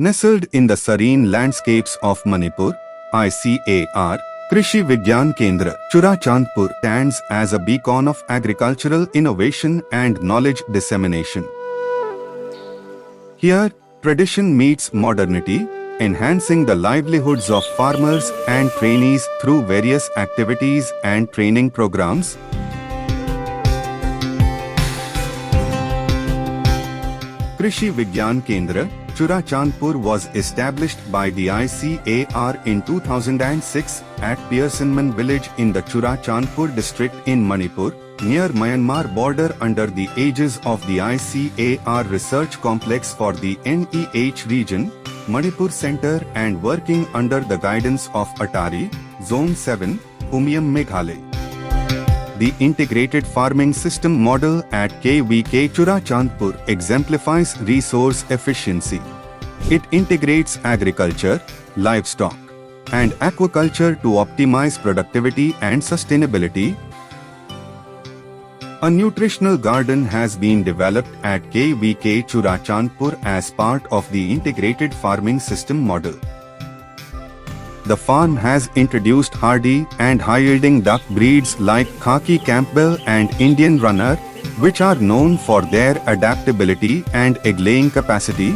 Nestled in the serene landscapes of Manipur, ICAR, Krishi Vigyan Kendra, Churachandpur stands as a beacon of agricultural innovation and knowledge dissemination. Here, tradition meets modernity, enhancing the livelihoods of farmers and trainees through various activities and training programs. Krishi Vigyan Kendra, Churachandpur was established by the ICAR in 2006 at Pearsonman village in the Churachandpur district in Manipur, near Myanmar border under the aegis of the ICAR Research Complex for the NEH region, Manipur Center, and working under the guidance of Atari, Zone 7, Umiam Meghalaya. The integrated farming system model at KVK Churachandpur exemplifies resource efficiency. It integrates agriculture, livestock, and aquaculture to optimize productivity and sustainability. A nutritional garden has been developed at KVK Churachandpur as part of the integrated farming system model. The farm has introduced hardy and high-yielding duck breeds like Khaki Campbell and Indian Runner, which are known for their adaptability and egg-laying capacity.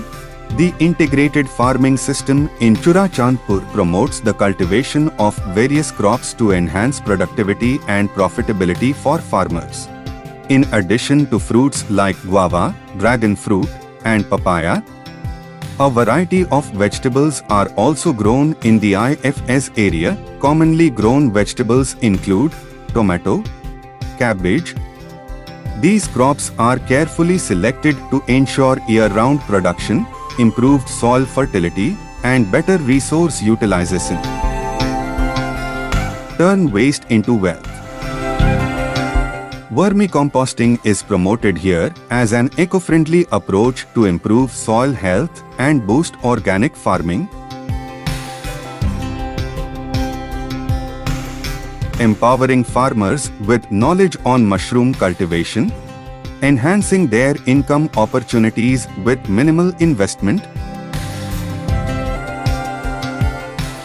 The integrated farming system in Churachandpur promotes the cultivation of various crops to enhance productivity and profitability for farmers. In addition to fruits like guava, dragon fruit, and papaya, a variety of vegetables are also grown in the IFS area. Commonly grown vegetables include tomato, cabbage. These crops are carefully selected to ensure year-round production, improved soil fertility, and better resource utilization. Turn waste into wealth. Vermicomposting is promoted here as an eco-friendly approach to improve soil health and boost organic farming. Empowering farmers with knowledge on mushroom cultivation, enhancing their income opportunities with minimal investment.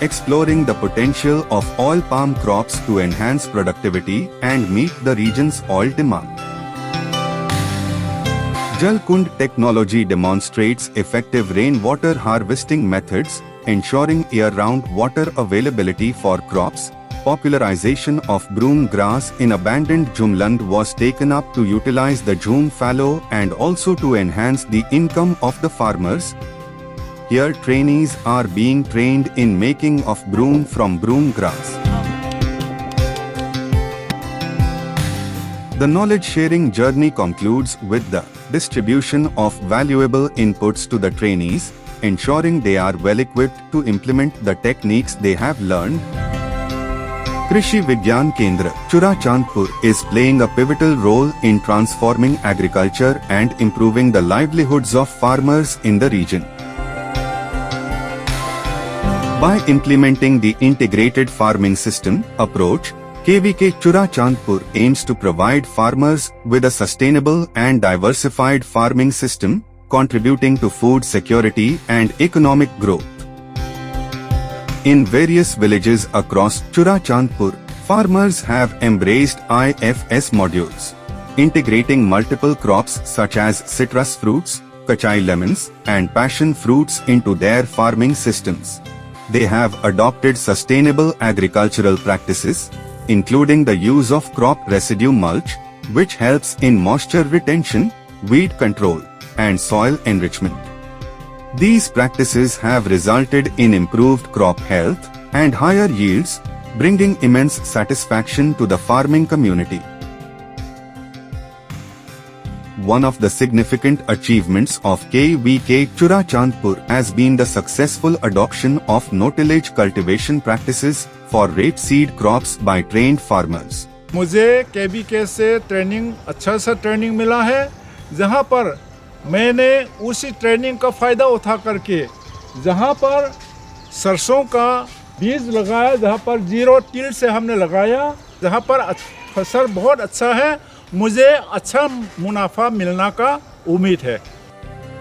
Exploring the potential of oil palm crops to enhance productivity and meet the region's oil demand. Jalkund technology demonstrates effective rainwater harvesting methods, ensuring year-round water availability for crops. Popularization of broom grass in abandoned Jhumland was taken up to utilize the Jhum fallow and also to enhance the income of the farmers. Here trainees are being trained in making of broom from broom grass. The knowledge-sharing journey concludes with the distribution of valuable inputs to the trainees, ensuring they are well-equipped to implement the techniques they have learned. Krishi Vigyan Kendra, Churachandpur is playing a pivotal role in transforming agriculture and improving the livelihoods of farmers in the region. By implementing the integrated farming system approach, KVK Churachandpur aims to provide farmers with a sustainable and diversified farming system, contributing to food security and economic growth. In various villages across Churachandpur, farmers have embraced IFS modules, integrating multiple crops such as citrus fruits, kachai lemons, and passion fruits into their farming systems. They have adopted sustainable agricultural practices, including the use of crop residue mulch, which helps in moisture retention, weed control, and soil enrichment. These practices have resulted in improved crop health and higher yields, bringing immense satisfaction to the farming community. One of the significant achievements of KVK Churachandpur has been the successful adoption of no-tillage cultivation practices for rapeseed crops by trained farmers. मुझे KVK से अच्छा सा training मिला है, जहां पर मैंने उसी ट्रेनिंग का फायदा उठा करके जहां पर सरसों का बीज लगाया, जहां पर 0 टिल से हमने लगाया, जहां पर फसल बहुत अच्छा है, मुझे अच्छा मुनाफा मिलना का उम्मीद है.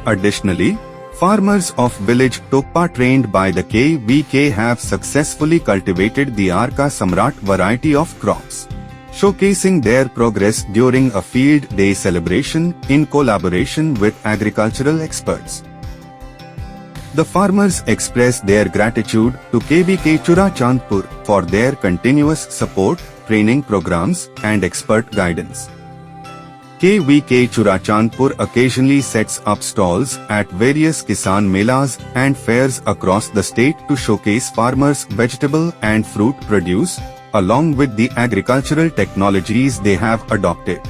Additionally, Farmers of village Tokpa trained by the KVK have successfully cultivated the Arka Samrat variety of crops, showcasing their progress during a field day celebration in collaboration with agricultural experts. The farmers express their gratitude to KVK Churachandpur for their continuous support, training programs, and expert guidance. KVK Churachandpur occasionally sets up stalls at various Kisan Melas and fairs across the state to showcase farmers' vegetable and fruit produce, along with the agricultural technologies they have adopted.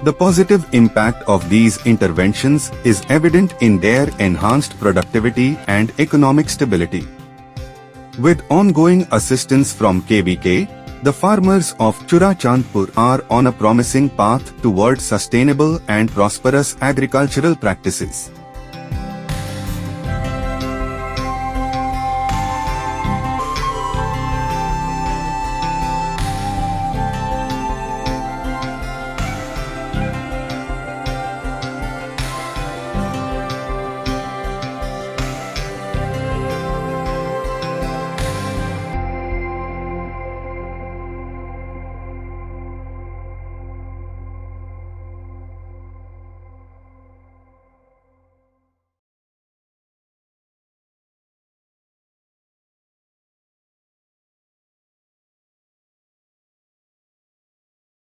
The positive impact of these interventions is evident in their enhanced productivity and economic stability. With ongoing assistance from KVK, the farmers of Churachandpur are on a promising path towards sustainable and prosperous agricultural practices.